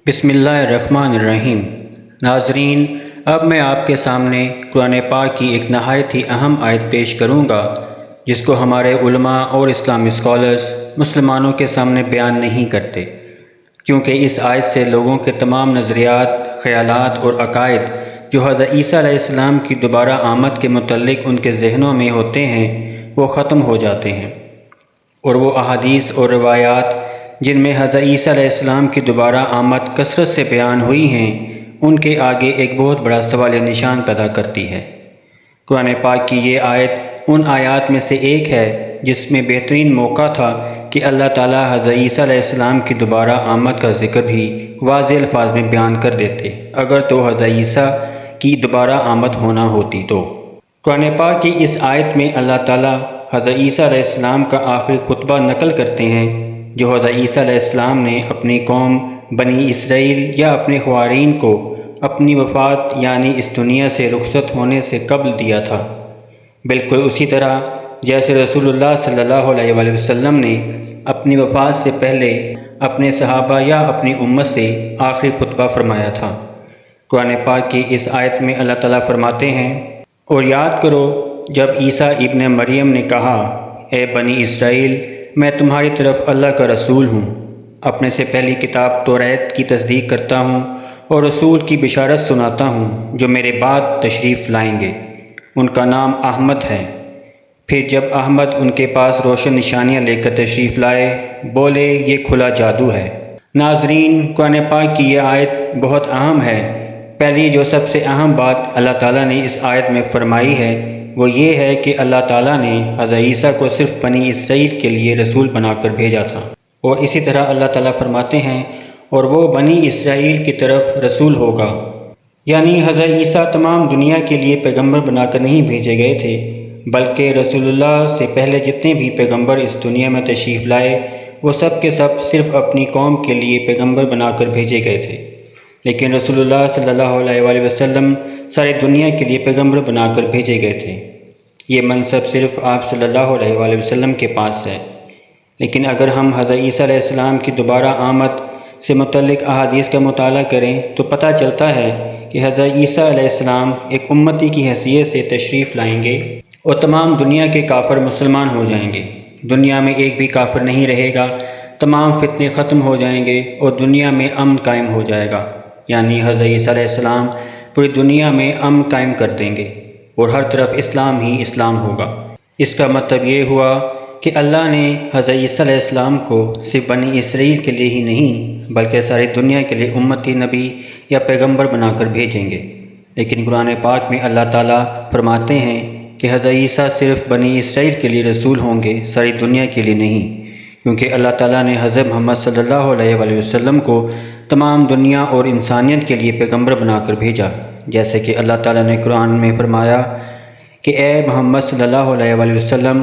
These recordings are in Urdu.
بسم اللہ الرحمن الرحیم۔ ناظرین، اب میں آپ کے سامنے قرآن پاک کی ایک نہایت ہی اہم آیت پیش کروں گا جس کو ہمارے علماء اور اسلامی اسکالرز مسلمانوں کے سامنے بیان نہیں کرتے، کیونکہ اس آیت سے لوگوں کے تمام نظریات، خیالات اور عقائد جو حضرت عیسیٰ علیہ السلام کی دوبارہ آمد کے متعلق ان کے ذہنوں میں ہوتے ہیں وہ ختم ہو جاتے ہیں، اور وہ احادیث اور روایات جن میں حضرت عیسیٰ علیہ السلام کی دوبارہ آمد کثرت سے بیان ہوئی ہیں ان کے آگے ایک بہت بڑا سوال نشان پیدا کرتی ہے۔ قرآن پاک کی یہ آیت ان آیات میں سے ایک ہے جس میں بہترین موقع تھا کہ اللہ تعالیٰ حضرت عیسیٰ علیہ السلام کی دوبارہ آمد کا ذکر بھی واضح الفاظ میں بیان کر دیتے اگر تو حضرت عیسیٰ کی دوبارہ آمد ہونا ہوتی تو۔ قرآن پاک کی اس آیت میں اللہ تعالیٰ حضرت عیسیٰ علیہ السلام کا آخری خطبہ نقل کرتے ہیں جو حضرت عیسیٰ علیہ السلام نے اپنی قوم بنی اسرائیل یا اپنے خوارین کو اپنی وفات یعنی اس دنیا سے رخصت ہونے سے قبل دیا تھا، بالکل اسی طرح جیسے رسول اللہ صلی اللہ علیہ وآلہ وسلم نے اپنی وفات سے پہلے اپنے صحابہ یا اپنی امت سے آخری خطبہ فرمایا تھا۔ قرآن پاک کی اس آیت میں اللہ تعالیٰ فرماتے ہیں، اور یاد کرو جب عیسیٰ ابن مریم نے کہا، اے بنی اسرائیل، میں تمہاری طرف اللہ کا رسول ہوں، اپنے سے پہلی کتاب توریت کی تصدیق کرتا ہوں اور رسول کی بشارت سناتا ہوں جو میرے بعد تشریف لائیں گے، ان کا نام احمد ہے۔ پھر جب احمد ان کے پاس روشن نشانیاں لے کر تشریف لائے، بولے یہ کھلا جادو ہے۔ ناظرین، قرآن پاک کی یہ آیت بہت اہم ہے۔ پہلی جو سب سے اہم بات اللہ تعالیٰ نے اس آیت میں فرمائی ہے وہ یہ ہے کہ اللہ تعالیٰ نے حضرت عیسیٰ کو صرف بنی اسرائیل کے لیے رسول بنا کر بھیجا تھا، اور اسی طرح اللہ تعالیٰ فرماتے ہیں، اور وہ بنی اسرائیل کی طرف رسول ہوگا، یعنی حضرت عیسیٰ تمام دنیا کے لیے پیغمبر بنا کر نہیں بھیجے گئے تھے، بلکہ رسول اللہ سے پہلے جتنے بھی پیغمبر اس دنیا میں تشریف لائے وہ سب کے سب صرف اپنی قوم کے لیے پیغمبر بنا کر بھیجے گئے تھے، لیکن رسول اللہ صلی اللہ علیہ وآلہ وسلم ساری دنیا کے لیے پیغمبر بنا کر بھیجے گئے تھے۔ یہ منصب صرف آپ صلی اللہ علیہ وآلہ وسلم کے پاس ہے، لیکن اگر ہم حضرت عیسیٰ علیہ السلام کی دوبارہ آمد سے متعلق احادیث کا مطالعہ کریں تو پتہ چلتا ہے کہ حضرت عیسیٰ علیہ السلام ایک امتی کی حیثیت سے تشریف لائیں گے اور تمام دنیا کے کافر مسلمان ہو جائیں گے، دنیا میں ایک بھی کافر نہیں رہے گا، تمام فتنے ختم ہو جائیں گے اور دنیا میں امن قائم ہو جائے گا، یعنی حضرت عیسیٰ علیہ السلام پوری دنیا میں امن قائم کر دیں گے اور ہر طرف اسلام ہی اسلام ہوگا۔ اس کا مطلب یہ ہوا کہ اللہ نے حضرت عیسیٰ علیہ السلام کو صرف بنی اسرائیل کے لیے ہی نہیں بلکہ ساری دنیا کے لیے امتی نبی یا پیغمبر بنا کر بھیجیں گے، لیکن قرآن پاک میں اللہ تعالیٰ فرماتے ہیں کہ حضرت عیسیٰ صرف بنی اسرائیل کے لیے رسول ہوں گے، ساری دنیا کے لیے نہیں، کیونکہ اللہ تعالیٰ نے حضرت محمد صلی اللہ علیہ وآلہ وسلم کو تمام دنیا اور انسانیت کے لیے پیغمبر بنا کر بھیجا، جیسے کہ اللہ تعالیٰ نے قرآن میں فرمایا کہ اے محمد صلی اللہ علیہ وآلہ وسلم،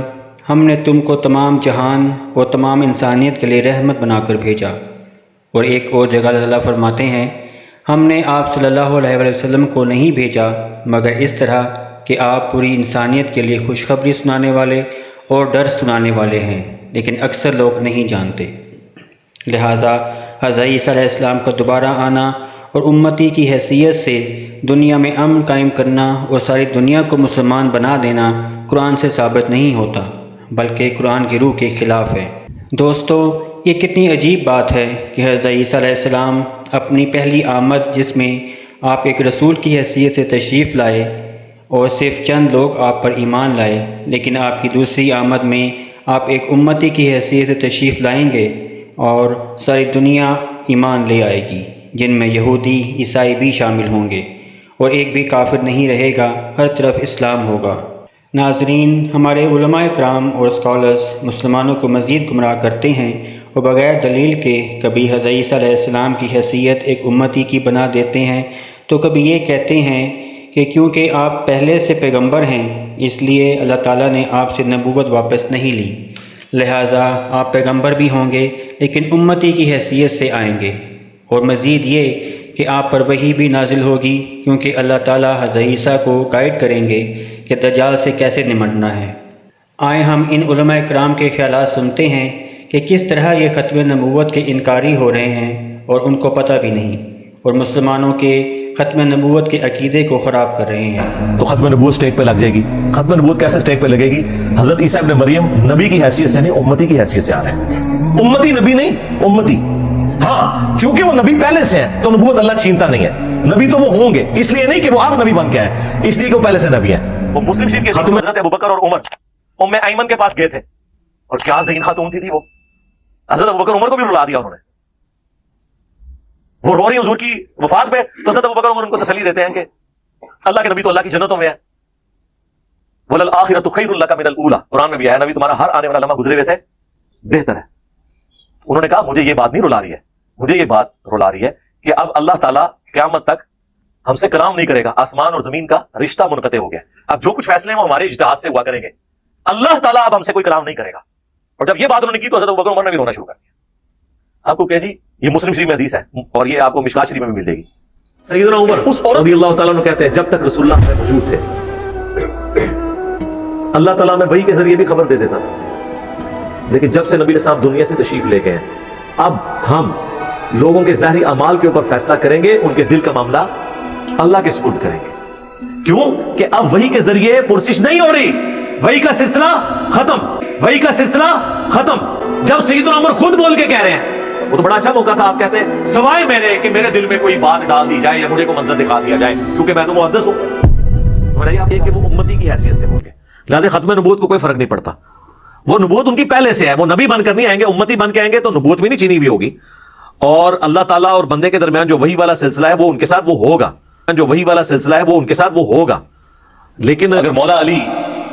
ہم نے تم کو تمام جہان اور تمام انسانیت کے لیے رحمت بنا کر بھیجا۔ اور ایک اور جگہ اللہ تعالیٰ فرماتے ہیں، ہم نے آپ صلی اللہ علیہ وآلہ وسلم کو نہیں بھیجا مگر اس طرح کہ آپ پوری انسانیت کے لیے خوشخبری سنانے والے اور ڈر سنانے والے ہیں، لیکن اکثر لوگ نہیں جانتے۔ لہٰذا حضرت عیسیٰ علیہ السلام کا دوبارہ آنا اور امتی کی حیثیت سے دنیا میں امن قائم کرنا اور ساری دنیا کو مسلمان بنا دینا قرآن سے ثابت نہیں ہوتا بلکہ قرآن کی روح کے خلاف ہے۔ دوستو، یہ کتنی عجیب بات ہے کہ حضرت عیسیٰ علیہ السلام اپنی پہلی آمد جس میں آپ ایک رسول کی حیثیت سے تشریف لائے اور صرف چند لوگ آپ پر ایمان لائے، لیکن آپ کی دوسری آمد میں آپ ایک امتی کی حیثیت سے تشریف لائیں گے اور ساری دنیا ایمان لے آئے گی، جن میں یہودی عیسائی بھی شامل ہوں گے، اور ایک بھی کافر نہیں رہے گا، ہر طرف اسلام ہوگا۔ ناظرین، ہمارے علماء کرام اور اسکالرز مسلمانوں کو مزید گمراہ کرتے ہیں اور بغیر دلیل کے کبھی حضرت عیسیٰ علیہ السلام کی حیثیت ایک امتی کی بنا دیتے ہیں تو کبھی یہ کہتے ہیں کہ کیونکہ آپ پہلے سے پیغمبر ہیں اس لیے اللہ تعالیٰ نے آپ سے نبوت واپس نہیں لی، لہٰذا آپ پیغمبر بھی ہوں گے لیکن امتی کی حیثیت سے آئیں گے، اور مزید یہ کہ آپ پر وحی بھی نازل ہوگی کیونکہ اللہ تعالیٰ حضرت عیسیٰ کو گائیڈ کریں گے کہ دجال سے کیسے نمٹنا ہے۔ آئے ہم ان علماء کرام کے خیالات سنتے ہیں کہ کس طرح یہ ختم نبوت کے انکاری ہو رہے ہیں اور ان کو پتہ بھی نہیں، اور مسلمانوں کے ختم نبوت کے عقیدے کو خراب کر رہے ہیں۔ تو ختم نبوت سٹیج پہ لگ جائے گی۔ ختم نبوت کیسے سٹیج پہ لگے گی؟ حضرت عیسیٰ ابن مریم نبی کی حیثیت سے نہیں، امتی کی حیثیت سے آ رہے ہیں۔ امتی نبی نہیں، امتی۔ ہاں چونکہ وہ نبی پہلے سے ہیں تو نبوت اللہ چھینتا نہیں ہے۔ نبی تو وہ ہوں گے، اس لیے نہیں کہ وہ اب نبی بن کے آئے، اس لیے کہ وہ پہلے سے نبی ہیں۔ وہ مسلم شریف کے ختم میں حضرت ابوبکر اور عمر ام ایمن کے پاس گئے تھے، اور کیا ذہین خاتون تھی وہ۔ حضرت ابوبکر عمر کو بھی رلا دیا انہوں نے۔ وہ رو رہی ہیں حضور کی وفات پہ، تو حضرت ابوبکر عمر ان کو تسلی دیتے ہیں کہ اللہ کے نبی تو اللہ کی جنتوں میں ہے۔ وَلَلْآخِرَةُ خَيْرٌ لَكَ مِنَ الْأُولَىٰ، قرآن میں بھی آیا نبی تمہارا ہر آنے والا لمحہ گزرے ہوئے سے بہتر ہے۔ انہوں نے کہا مجھے یہ بات نہیں رلا رہی ہے، مجھے یہ بات رلا رہی ہے کہ اب اللہ تعالیٰ قیامت تک ہم سے کلام نہیں کرے گا، آسمان اور زمین کا رشتہ منقطع ہو گیا، اب جو کچھ فیصلے ہیں وہ ہمارے اجتہاد سے ہوا کریں گے، اللہ تعالیٰ اب ہم سے کوئی کلام نہیں کرے گا۔ اور جب یہ بات انہوں نے کی تو حضرت ابوبکر عمر نے بھی رونا شروع کر دیا۔ آپ کو کہ جی یہ مسلم شریف میں حدیث ہے، اور یہ آپ کو مشکات شریف میں بھی مل جائے گی۔ سیدنا عمر اس عورت رضی اللہ تعالیٰ عنہ کہتے ہیں جب تک رسول اللہ میں موجود تھے اللہ تعالیٰ میں وحی کے ذریعے بھی خبر دے دیتا تھا، لیکن جب سے نبی علیہ السلام دنیا سے تشریف لے گئے ہیں اب ہم لوگوں کے ظاہری اعمال کے اوپر فیصلہ کریں گے، ان کے دل کا معاملہ اللہ کے سپرد کریں گے۔ کیوں کہ اب وحی کے ذریعے پرسش نہیں ہو رہی، وحی کا سلسلہ ختم، وحی کا سلسلہ ختم۔ جب سیدنا عمر خود بول کے کہہ رہے ہیں، وہ تو بڑا اچھا موقع تھا، آپ کہتے ہیں سوائے میرے کہ میرے دل میں کوئی بات ڈال دی جائے یا مجھے کوئی منظر دکھا دیا جائے، کیونکہ میں تو محدث ہوں۔ آپ یہ کہ وہ امتی کی حیثیت سے ہوں گے، لہٰذا ختم نبوت کو کوئی فرق نہیں پڑتا۔ وہ نبوت ان کی پہلے سے ہے، وہ نبی بن کر نہیں آئیں گے، امتی بن کے آئیں گے تو نبوت بھی نہیں چینی ہوئی ہوگی، اور اللہ تعالیٰ اور بندے کے درمیان جو وحی والا سلسلہ ہے وہ ان کے ساتھ وہ ہوگا، جو وحی والا سلسلہ ہے وہ ان کے ساتھ وہ ہوگا۔ لیکن اگر مولا علی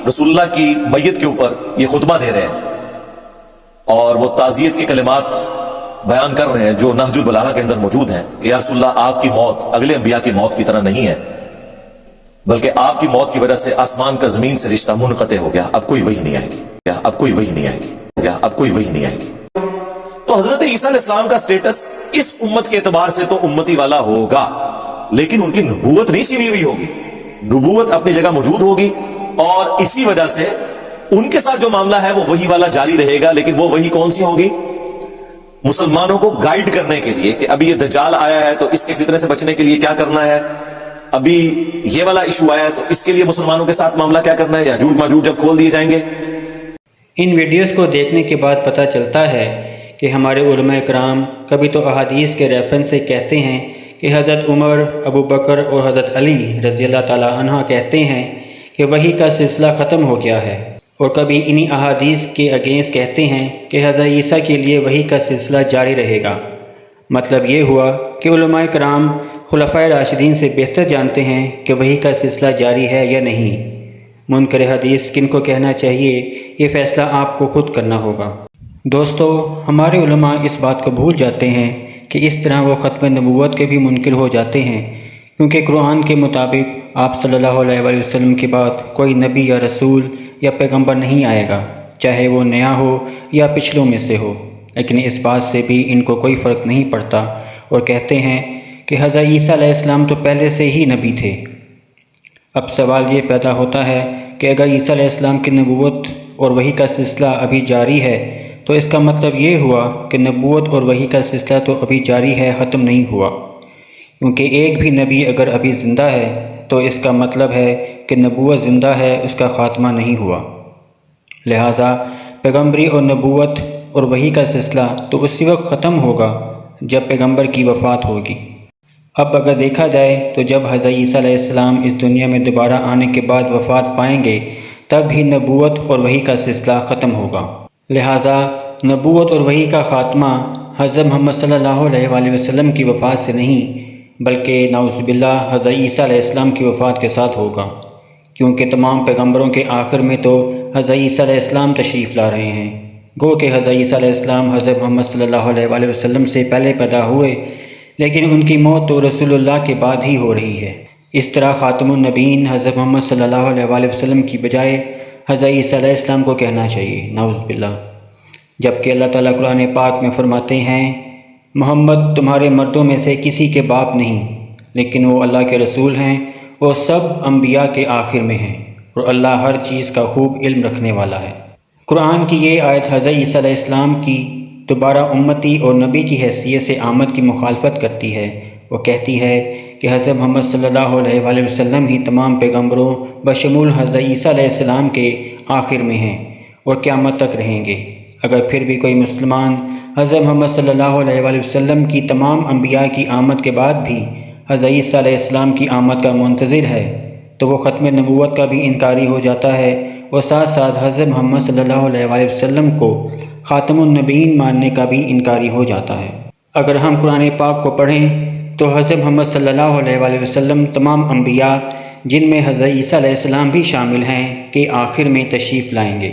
رسول اللہ کی میت کے اوپر یہ خطبہ دے رہے ہیں اور وہ تعزیت کے کلمات بیان کر رہے ہیں جو نہج البلاغہ کے اندر موجود ہیں کہ یا رسول اللہ آپ کی موت اگلے انبیاء کی موت کی طرح نہیں ہے، بلکہ آپ کی موت کی وجہ سے آسمان کا زمین سے رشتہ منقطع ہو گیا، اب کوئی وحی نہیں آئے گی، اب کوئی وحی نہیں آئے گی، اب کوئی وحی نہیں آئے گی۔ تو حضرت عیسیٰ علیہ السلام کا سٹیٹس اس امت کے اعتبار سے تو امتی والا ہوگا، لیکن ان کی نبوت نہیں چھینی ہوئی ہوگی، نبوت اپنی جگہ موجود ہوگی، اور اسی وجہ سے ان کے ساتھ جو معاملہ ہے وہ وحی والا جاری رہے گا۔ لیکن وہ وحی کون سی ہوگی؟ مسلمانوں کو گائیڈ کرنے کے لیے کہ ابھی یہ دجال آیا ہے تو اس کے فتنے سے بچنے کے لیے کیا کرنا ہے، ابھی یہ والا ایشو آیا ہے تو اس کے لیے مسلمانوں کے ساتھ معاملہ کیا کرنا ہے، یاجوج ماجوج جب کھول دیے جائیں گے۔ ان ویڈیوز کو دیکھنے کے بعد پتہ چلتا ہے کہ ہمارے علماء کرام کبھی تو احادیث کے ریفرنس سے کہتے ہیں کہ حضرت عمر، ابو بکر اور حضرت علی رضی اللہ تعالیٰ عنہ کہتے ہیں کہ وحی کا سلسلہ ختم ہو گیا ہے، اور کبھی انہی احادیث کے اگینسٹ کہتے ہیں کہ حضرت عیسیٰ کے لیے وحی کا سلسلہ جاری رہے گا۔ مطلب یہ ہوا کہ علماء کرام خلفائے راشدین سے بہتر جانتے ہیں کہ وحی کا سلسلہ جاری ہے یا نہیں۔ منکر حدیث کن کو کہنا چاہیے، یہ فیصلہ آپ کو خود کرنا ہوگا۔ دوستو، ہمارے علماء اس بات کو بھول جاتے ہیں کہ اس طرح وہ ختم نبوت کے بھی منکر ہو جاتے ہیں، کیونکہ قرآن کے مطابق آپ صلی اللہ علیہ وآلہ وسلم کے بعد کوئی نبی یا رسول یا پیغمبر نہیں آئے گا، چاہے وہ نیا ہو یا پچھلوں میں سے ہو۔ لیکن اس بات سے بھی ان کو کوئی فرق نہیں پڑتا، اور کہتے ہیں کہ حضرت عیسیٰ علیہ السلام تو پہلے سے ہی نبی تھے۔ اب سوال یہ پیدا ہوتا ہے کہ اگر عیسیٰ علیہ السلام کی نبوت اور وحی کا سلسلہ ابھی جاری ہے تو اس کا مطلب یہ ہوا کہ نبوت اور وحی کا سلسلہ تو ابھی جاری ہے، ختم نہیں ہوا، کیونکہ ایک بھی نبی اگر ابھی زندہ ہے تو اس کا مطلب ہے کہ نبوت زندہ ہے، اس کا خاتمہ نہیں ہوا۔ لہٰذا پیغمبری اور نبوت اور وحی کا سلسلہ تو اسی وقت ختم ہوگا جب پیغمبر کی وفات ہوگی۔ اب اگر دیکھا جائے تو جب حضرت عیسیٰ علیہ السلام اس دنیا میں دوبارہ آنے کے بعد وفات پائیں گے تب ہی نبوت اور وحی کا سلسلہ ختم ہوگا۔ لہٰذا نبوت اور وحی کا خاتمہ حضرت محمد صلی اللہ علیہ وآلہ وسلم کی وفات سے نہیں بلکہ نعوذ باللہ حضرت عیسیٰ علیہ السلام کی وفات کے ساتھ ہوگا، کیونکہ تمام پیغمبروں کے آخر میں تو حضرت عیسیٰ علیہ السلام تشریف لا رہے ہیں۔ گو کہ حضرت عیسیٰ علیہ السلام حضرت محمد صلی اللہ علیہ وآلہ وسلم سے پہلے پیدا ہوئے، لیکن ان کی موت تو رسول اللہ کے بعد ہی ہو رہی ہے۔ اس طرح خاتم النبیین حضرت محمد صلی اللہ علیہ وآلہ وسلم کی بجائے حضرت عیسیٰ علیہ السلام کو کہنا چاہیے، نعوذ باللہ۔ جبکہ اللہ تعالیٰ قرآن پاک میں فرماتے ہیں، محمد تمہارے مردوں میں سے کسی کے باپ نہیں، لیکن وہ اللہ کے رسول ہیں، وہ سب انبیاء کے آخر میں ہیں، اور اللہ ہر چیز کا خوب علم رکھنے والا ہے۔ قرآن کی یہ آیت حضرت عیسیٰ علیہ السلام کی دوبارہ امتی اور نبی کی حیثیت سے آمد کی مخالفت کرتی ہے۔ وہ کہتی ہے کہ حضرت محمد صلی اللہ علیہ وآلہ وسلم ہی تمام پیغمبروں بشمول حضرت عیسیٰ علیہ السلام کے آخر میں ہیں اور قیامت تک رہیں گے۔ اگر پھر بھی کوئی مسلمان حضرت محمد صلی اللہ علیہ وآلہ وسلم کی تمام انبیاء کی آمد کے بعد بھی حضرت عیسیٰ علیہ السلام کی آمد کا منتظر ہے تو وہ ختم نبوت کا بھی انکاری ہو جاتا ہے اور ساتھ ساتھ حضرت محمد صلی اللہ علیہ وآلہ وسلم کو خاتم النبیین ماننے کا بھی انکاری ہو جاتا ہے۔ اگر ہم قرآن پاک کو پڑھیں تو حضرت محمد صلی اللہ علیہ وآلہ وسلم تمام انبیاء جن میں حضرت عیسیٰ علیہ السلام بھی شامل ہیں کے آخر میں تشریف لائیں گے۔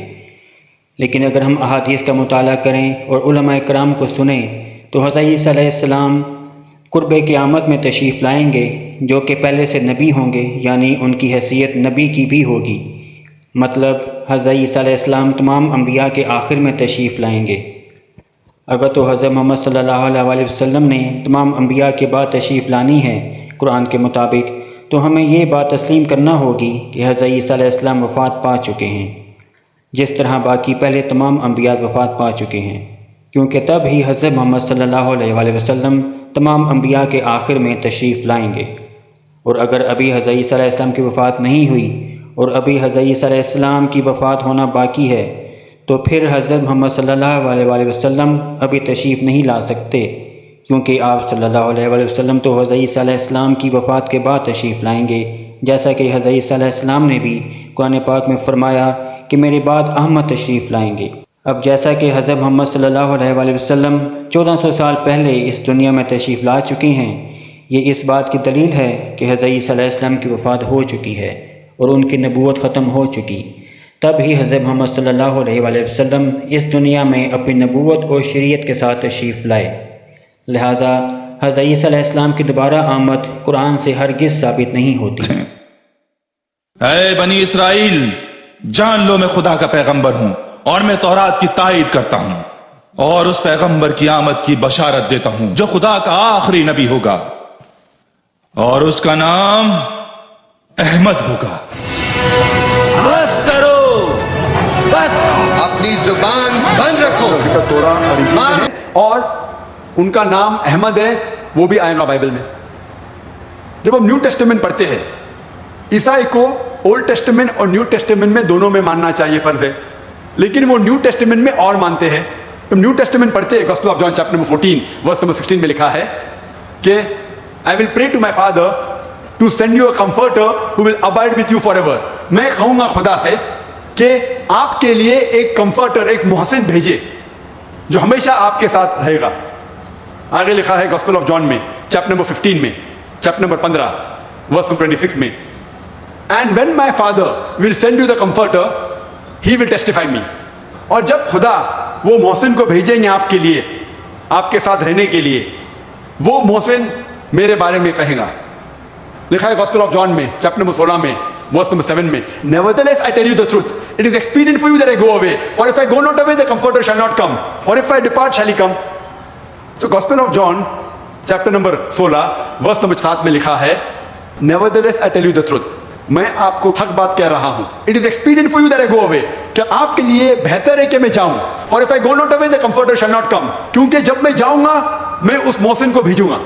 لیکن اگر ہم احادیث کا مطالعہ کریں اور علماء کرام کو سنیں تو حضرت عیسیٰ علیہ السلام قرب قیامت میں تشریف لائیں گے جو کہ پہلے سے نبی ہوں گے، یعنی ان کی حیثیت نبی کی بھی ہوگی۔ مطلب حضرت عیسیٰ علیہ السلام تمام انبیاء کے آخر میں تشریف لائیں گے۔ اگر تو حضرت محمد صلی اللہ علیہ وآلہ وسلم نے تمام انبیاء کے بعد تشریف لانی ہے قرآن کے مطابق، تو ہمیں یہ بات تسلیم کرنا ہوگی کہ حضرت عیسیٰ علیہ السلام وفات پا چکے ہیں، جس طرح باقی پہلے تمام انبیاء وفات پا چکے ہیں، کیونکہ تب ہی حضرت محمد صلی اللہ علیہ وآلہ وسلم تمام انبیاء کے آخر میں تشریف لائیں گے۔ اور اگر ابھی حضرت عیسیٰ علیہ السلام کی وفات نہیں ہوئی اور ابھی حضرت عیسیٰ علیہ السلام کی وفات ہونا باقی ہے تو پھر حضرت محمد صلی اللہ علیہ وآلہ وسلم ابھی تشریف نہیں لا سکتے، کیونکہ آپ صلی اللہ علیہ وآلہ وسلم تو حضرت عیسیٰ علیہ السلام کی وفات کے بعد تشریف لائیں گے، جیسا کہ حضرت عیسیٰ علیہ السلام نے بھی قرآن پاک میں فرمایا کہ میرے بعد احمد تشریف لائیں گے۔ اب جیسا کہ حضرت محمد صلی اللہ علیہ وآلہ وسلم 1400 سال پہلے اس دنیا میں تشریف لا چکے ہیں، یہ اس بات کی دلیل ہے کہ حضرت عیسیٰ علیہ السلام کی وفات ہو چکی ہے اور ان کی نبوت ختم ہو چکی، تب ہی حضرت محمد صلی اللہ علیہ وآلہ وسلم اس دنیا میں اپنی نبوت اور شریعت کے ساتھ تشریف لائے۔ لہٰذا حضرت عیسیٰ علیہ السلام کی دوبارہ آمد قرآن سے ہرگز ثابت نہیں ہوتی۔ اے بنی اسرائیل، جان لو میں خدا کا پیغمبر ہوں اور میں تورات کی تائید کرتا ہوں اور اس پیغمبر کی آمد کی بشارت دیتا ہوں جو خدا کا آخری نبی ہوگا اور اس کا نام احمد ہوگا۔ بس کرو، بس اپنی زبان بند رکھو۔ اور ان کا نام احمد ہے، وہ بھی آئے گا بائبل میں۔ جب ہم نیو ٹیسٹمنٹ پڑھتے ہیں، عیسائی کو اولڈ ٹیسٹمنٹ اور نیو ٹیسٹمنٹ میں دونوں میں ماننا چاہیے، فرض ہے، لیکن وہ نیو ٹیسٹمنٹ میں اور مانتے ہیں۔ ہم نیو ٹیسٹمنٹ پڑھتے ہیں، Gospel of John chapter number 14 verse number 16 میں لکھا ہے کہ I will pray to my Father to send you a comforter who will abide with you forever۔ میں کہوں گا خدا سے کہ آپ کے لیے ایک کمفرٹر، ایک محسن بھیجے جو ہمیشہ آپ کے ساتھ رہے گا۔ آگے لکھا ہے گاسپل آف جان میں چیپٹر نمبر 15 میں، چیپٹر نمبر 15 ورس نمبر 26 میں، And when my Father will send you the comforter, he will testify me۔ اور جب خدا وہ محسن کو بھیجیں گے آپ کے لیے، آپ کے ساتھ رہنے کے لیے، وہ محسن میرے بارے میں کہے گا۔ لکھا ہے گاسپل آف جان میں چیپٹر نمبر 16 میں ورس نمبر 7 میں، Nevertheless I tell you the truth, it is expedient for you that I go away, for if I go not away the comforter shall not come, for if I depart shall he come۔ تو Gospel of John chapter number 16 verse number 7 میں لکھا ہے Nevertheless I tell you the truth، میں آپ کو حق بات کہہ رہا ہوں۔ It is expedient for you that I go away، کہ آپ کے لیے بہتر ہے کہ میں جاؤں۔ For if I go not away the comforter shall not come، کیونکہ جب میں جاؤں گا میں اس محسن کو بھیجوں گا۔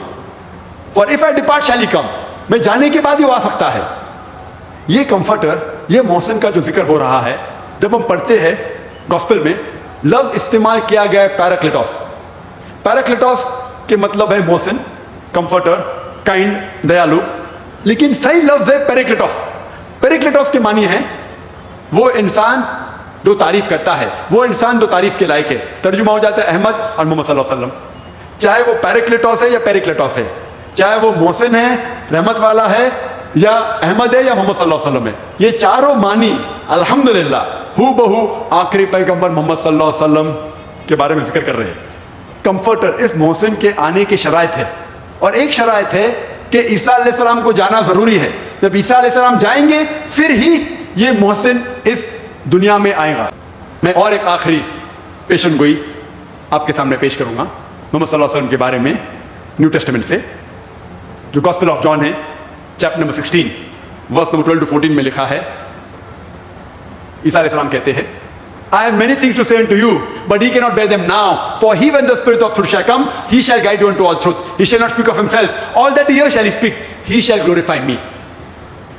For if I depart shall he come، میں جانے کے بعد ہی وہ آ سکتا ہے۔ یہ کمفرٹر، یہ محسن کا جو ذکر ہو رہا ہے، جب ہم پڑھتے ہیں گاسپل میں لفظ استعمال کیا گیا ہے پیراکلیٹوس۔ پیراکلیٹوس کے مطلب ہے محسن، کمفرٹر، کائنڈ، دیالو، لیکن صحیح لفظ ہے پیریکلیٹوس۔ پیریکلیٹوس کے معنی ہے وہ انسان جو تعریف کرتا ہے، وہ انسان جو تعریف کے لائق ہے۔ ترجمہ ہو جاتا ہے احمد اور محمد صلی اللہ علیہ وسلم، چاہے وہ پیریکلیٹوس ہے یا پیریکلیٹوس ہے، چاہے وہ محسن ہے، رحمت والا ہے، یا احمد ہے یا محمد صلی اللہ علیہ وسلم ہے۔ یہ چاروں معنی الحمدللہ ہو بہو آخری پیغمبر محمد صلی اللہ علیہ وسلم کے بارے میں ذکر کر رہے ہیں۔ کمفرٹر اس محسن کے آنے کی شرائط ہے، اور ایک شرائط ہے کہ عیسیٰ علیہ السلام کو جانا ضروری ہے۔ جب عیسیٰ علیہ السلام جائیں گے پھر ہی یہ محسن اس دنیا میں آئے گا۔ میں اور ایک آخری پیشن گوئی آپ کے سامنے پیش کروں گا محمد صلی اللہ علیہ وسلم کے بارے میں نیو ٹیسٹمنٹ سے، جو گاسپل آف جان ہے chapter number 16 verse number 12 to 14 میں لکھا ہے۔ عیسیٰ علیہ السلام کہتے ہیں I have many things to say unto you, but ye cannot bear them now. For he, when the Spirit of truth shall come, he shall guide you unto all truth. He shall not speak of himself. All that he hears shall he speak. He shall glorify me.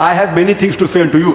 I have many things to say unto you.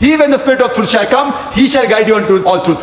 He, when the Spirit of truth shall come, he shall guide you unto all truth.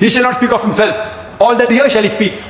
He shall not speak of himself. All that he hears shall he speak.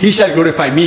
He shall glorify me.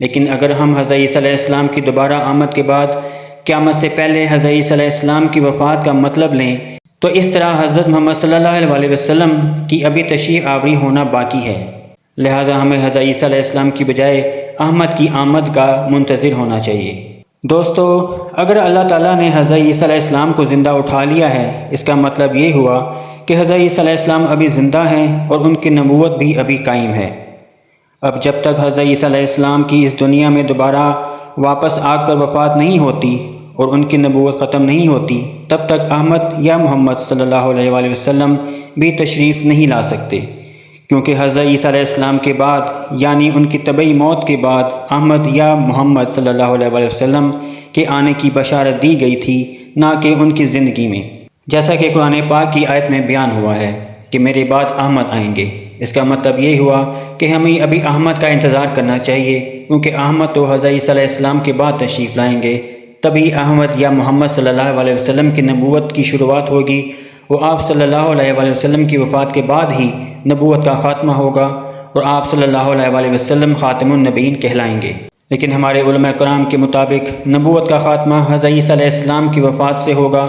لیکن اگر ہم حضرت عیسیٰ علیہ السلام کی دوبارہ آمد کے بعد قیامت سے پہلے حضرت عیسیٰ علیہ السلام کی وفات کا مطلب لیں تو اس طرح حضرت محمد صلی اللہ علیہ وآلہ وسلم کی ابھی تشریف آوری ہونا باقی ہے، لہٰذا ہمیں حضرت عیسیٰ علیہ السلام کی بجائے احمد کی آمد کا منتظر ہونا چاہیے۔ دوستو، اگر اللہ تعالیٰ نے حضرت عیسیٰ علیہ السلام کو زندہ اٹھا لیا ہے، اس کا مطلب یہ ہوا کہ حضرت عیسیٰ علیہ السلام ابھی زندہ ہیں اور ان کی نبوت بھی ابھی قائم ہے۔ اب جب تک حضرت عیسیٰ علیہ السلام کی اس دنیا میں دوبارہ واپس آ کر وفات نہیں ہوتی اور ان کی نبوت ختم نہیں ہوتی، تب تک احمد یا محمد صلی اللہ علیہ وآلہ وسلم بھی تشریف نہیں لا سکتے، کیونکہ حضرت عیسیٰ علیہ السلام کے بعد یعنی ان کی طبعی موت کے بعد احمد یا محمد صلی اللہ علیہ وآلہ وسلم کے آنے کی بشارت دی گئی تھی، نہ کہ ان کی زندگی میں، جیسا کہ قرآن پاک کی آیت میں بیان ہوا ہے کہ میرے بعد احمد آئیں گے۔ اس کا مطلب یہ ہوا کہ ہمیں ابھی احمد کا انتظار کرنا چاہیے، کیونکہ احمد تو حضرت عیسیٰ علیہ السلام کے بعد تشریف لائیں گے، تبھی احمد یا محمد صلی اللہ علیہ وسلم کی نبوت کی شروعات ہوگی، اور آپ صلی اللہ علیہ وآلہ وسلم کی وفات کے بعد ہی نبوت کا خاتمہ ہوگا اور آپ صلی اللہ علیہ وآلہ وسلم خاتم النبیین کہلائیں گے۔ لیکن ہمارے علماء کرام کے مطابق نبوت کا خاتمہ حضرت عیسیٰ علیہ السلام کی وفات سے ہوگا،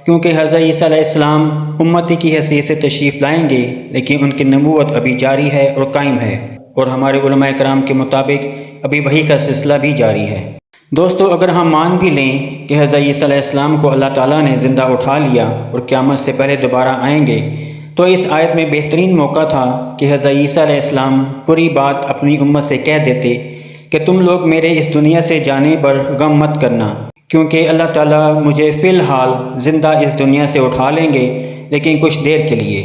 کیونکہ حضرت عیسیٰ علیہ السلام امتی کی حیثیت سے تشریف لائیں گے، لیکن ان کی نبوت ابھی جاری ہے اور قائم ہے، اور ہمارے علماء کرام کے مطابق ابھی وحی کا سلسلہ بھی جاری ہے۔ دوستو، اگر ہم مان بھی لیں کہ حضرت عیسیٰ علیہ السلام کو اللہ تعالیٰ نے زندہ اٹھا لیا اور قیامت سے پہلے دوبارہ آئیں گے، تو اس آیت میں بہترین موقع تھا کہ حضرت عیسیٰ علیہ السلام پوری بات اپنی امت سے کہہ دیتے کہ تم لوگ میرے اس دنیا سے جانے پر غم مت کرنا، کیونکہ اللہ تعالیٰ مجھے فی الحال زندہ اس دنیا سے اٹھا لیں گے، لیکن کچھ دیر کے لیے،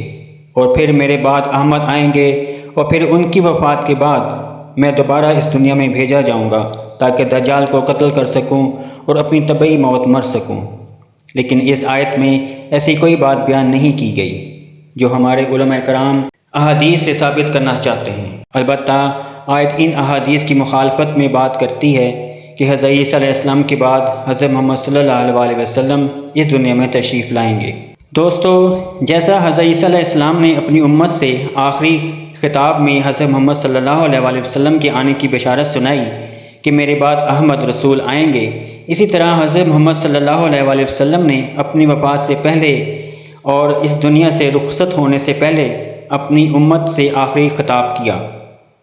اور پھر میرے بعد احمد آئیں گے، اور پھر ان کی وفات کے بعد میں دوبارہ اس دنیا میں بھیجا جاؤں گا تاکہ دجال کو قتل کر سکوں اور اپنی طبعی موت مر سکوں۔ لیکن اس آیت میں ایسی کوئی بات بیان نہیں کی گئی جو ہمارے علماء کرام احادیث سے ثابت کرنا چاہتے ہیں۔ البتہ آیت ان احادیث کی مخالفت میں بات کرتی ہے کہ حضرت عیسیٰ علیہ السلام کے بعد حضرت محمد صلی اللہ علیہ وآلہ وسلم اس دنیا میں تشریف لائیں گے۔ دوستو، جیسا حضرت عیسیٰ علیہ السلام نے اپنی امت سے آخری خطاب میں حضرت محمد صلی اللہ علیہ وآلہ وسلم کے آنے کی بشارت سنائی کہ میرے بعد احمد رسول آئیں گے، اسی طرح حضرت محمد صلی اللہ علیہ وآلہ وسلم نے اپنی وفات سے پہلے اور اس دنیا سے رخصت ہونے سے پہلے اپنی امت سے آخری خطاب کیا،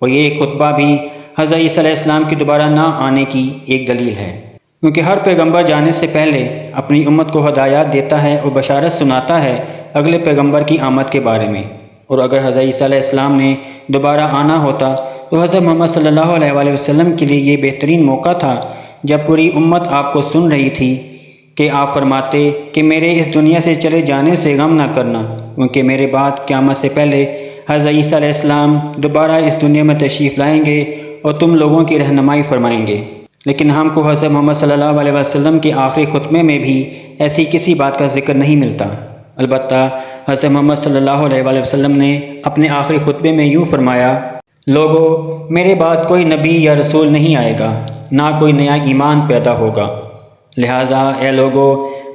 اور یہ خطبہ بھی حضرت عیسیٰ علیہ السلام کی دوبارہ نہ آنے کی ایک دلیل ہے، کیونکہ ہر پیغمبر جانے سے پہلے اپنی امت کو ہدایات دیتا ہے اور بشارت سناتا ہے اگلے پیغمبر کی آمد کے بارے میں، اور اگر حضرت عیسیٰ علیہ السلام نے دوبارہ آنا ہوتا تو حضرت محمد صلی اللہ علیہ وآلہ وسلم کے لیے یہ بہترین موقع تھا جب پوری امت آپ کو سن رہی تھی کہ آپ فرماتے کہ میرے اس دنیا سے چلے جانے سے غم نہ کرنا، کیونکہ میرے بعد قیامت سے پہلے حضرت عیسیٰ علیہ السلام دوبارہ اس دنیا میں تشریف لائیں گے اور تم لوگوں کی رہنمائی فرمائیں گے۔ لیکن ہم کو حضرت محمد صلی اللہ علیہ وسلم کے آخری خطبے میں بھی ایسی کسی بات کا ذکر نہیں ملتا۔ البتہ حضرت محمد صلی اللہ علیہ وآلہ وسلم نے اپنے آخری خطبے میں یوں فرمایا: لوگو، میرے بعد کوئی نبی یا رسول نہیں آئے گا، نہ کوئی نیا ایمان پیدا ہوگا، لہٰذا اے لوگو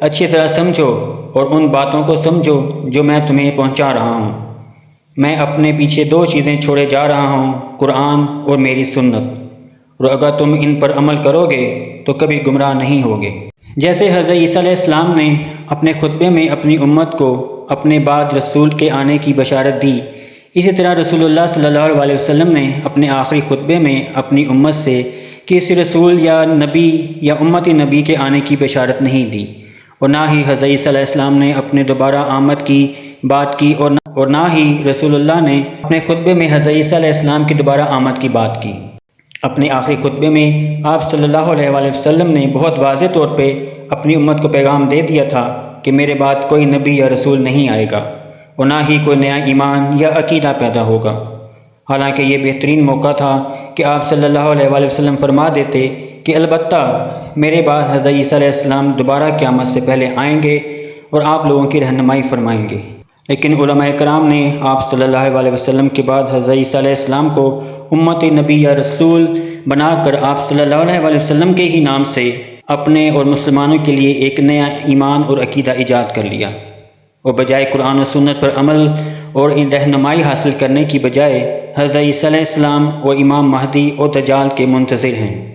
اچھی طرح سمجھو اور ان باتوں کو سمجھو جو میں تمہیں پہنچا رہا ہوں۔ میں اپنے پیچھے 2 چیزیں چھوڑے جا رہا ہوں، قرآن اور میری سنت، اور اگر تم ان پر عمل کرو گے تو کبھی گمراہ نہیں ہوگے۔ جیسے حضرت عیسیٰ علیہ السلام نے اپنے خطبے میں اپنی امت کو اپنے بعد رسول کے آنے کی بشارت دی، اسی طرح رسول اللہ صلی اللہ علیہ وسلم نے اپنے آخری خطبے میں اپنی امت سے کسی رسول یا نبی یا امتی نبی کے آنے کی بشارت نہیں دی، اور نہ ہی حضرت عیسیٰ علیہ السلام نے اپنے دوبارہ آمد کی بات کی، اور نہ ہی رسول اللہ نے اپنے خطبے میں حضرت عیسیٰ علیہ السلام کی دوبارہ آمد کی بات کی۔ اپنے آخری خطبے میں آپ صلی اللہ علیہ وآلہ وسلم نے بہت واضح طور پہ اپنی امت کو پیغام دے دیا تھا کہ میرے بعد کوئی نبی یا رسول نہیں آئے گا، اور نہ ہی کوئی نیا ایمان یا عقیدہ پیدا ہوگا۔ حالانکہ یہ بہترین موقع تھا کہ آپ صلی اللہ علیہ وآلہ وسلم فرما دیتے کہ البتہ میرے بعد حضرت عیسیٰ علیہ السلام دوبارہ قیامت سے پہلے آئیں گے اور آپ لوگوں کی رہنمائی فرمائیں گے۔ لیکن علماء کرام نے آپ صلی اللہ علیہ وسلم کے بعد حضرت عیسیٰ علیہ السلام کو امت نبی یا رسول بنا کر آپ صلی اللہ علیہ وسلم کے ہی نام سے اپنے اور مسلمانوں کے لیے ایک نیا ایمان اور عقیدہ ایجاد کر لیا۔ اور بجائے قرآن و سنت پر عمل اور ان رہنمائی حاصل کرنے کی بجائے حضرت عیسیٰ علیہ السلام اور امام مہدی اور دجال کے منتظر ہیں۔